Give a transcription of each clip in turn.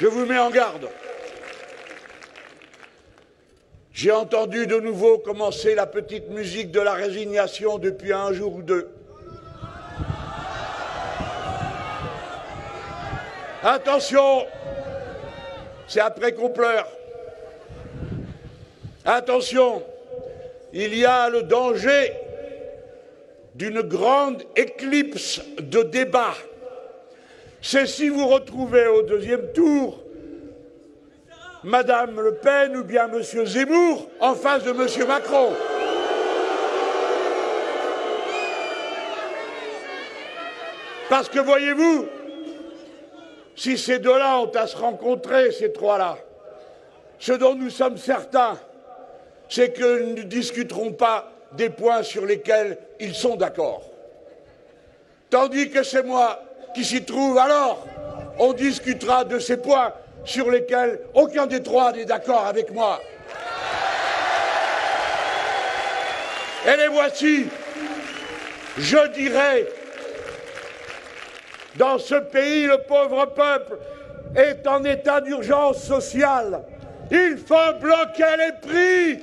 Je vous mets en garde. J'ai entendu de nouveau commencer la petite musique de la résignation depuis un jour ou deux. Attention, c'est après qu'on pleure. Attention, il y a le danger d'une grande éclipse de débat. C'est si vous retrouvez au deuxième tour Madame Le Pen ou bien Monsieur Zemmour en face de Monsieur Macron. Parce que voyez-vous, si ces deux-là ont à se rencontrer, ces trois-là, ce dont nous sommes certains, c'est que nous ne discuterons pas des points sur lesquels ils sont d'accord. Tandis que c'est moi qui s'y trouve, alors on discutera de ces points sur lesquels aucun des trois n'est d'accord avec moi. Et les voici, je dirais, dans ce pays, le pauvre peuple est en état d'urgence sociale. Il faut bloquer les prix.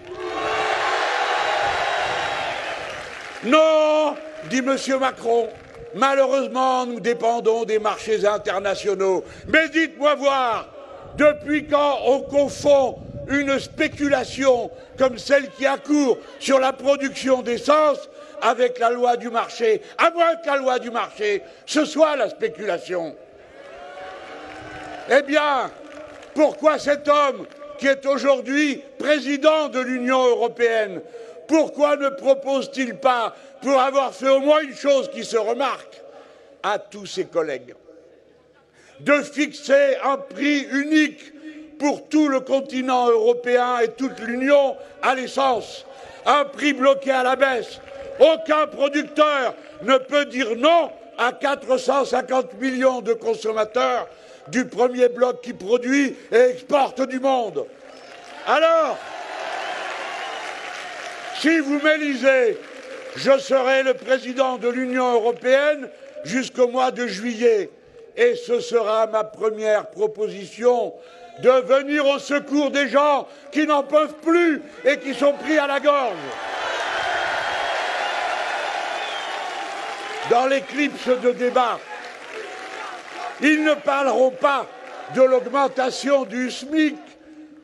Non, dit M. Macron, malheureusement, nous dépendons des marchés internationaux. Mais dites-moi voir, depuis quand on confond une spéculation comme celle qui accourt sur la production d'essence avec la loi du marché, à moins que la loi du marché, ce soit la spéculation. Eh bien, pourquoi cet homme qui est aujourd'hui président de l'Union européenne, pourquoi ne propose-t-il pas, pour avoir fait au moins une chose qui se remarque à tous ses collègues, de fixer un prix unique pour tout le continent européen et toute l'Union à l'essence, un prix bloqué à la baisse. Aucun producteur ne peut dire non à 450 millions de consommateurs du premier bloc qui produit et exporte du monde. Alors, si vous m'élisez, je serai le président de l'Union européenne jusqu'au mois de juillet. Et ce sera ma première proposition, de venir au secours des gens qui n'en peuvent plus et qui sont pris à la gorge. Dans l'éclipse de débat, ils ne parleront pas de l'augmentation du SMIC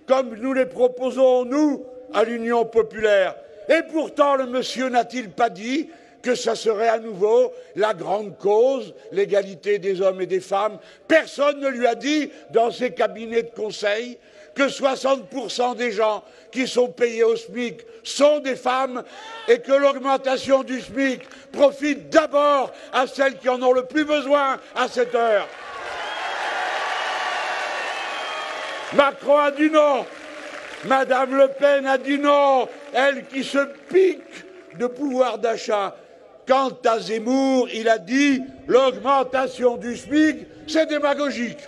comme nous les proposons, nous, à l'Union populaire. Et pourtant, le monsieur n'a-t-il pas dit que ça serait à nouveau la grande cause, l'égalité des hommes et des femmes? Personne ne lui a dit, dans ses cabinets de conseil, que 60% des gens qui sont payés au SMIC sont des femmes et que l'augmentation du SMIC profite d'abord à celles qui en ont le plus besoin à cette heure. Macron a dit non, Madame Le Pen a dit non, elle qui se pique de pouvoir d'achat. Quant à Zemmour, il a dit l'augmentation du SMIC, c'est démagogique.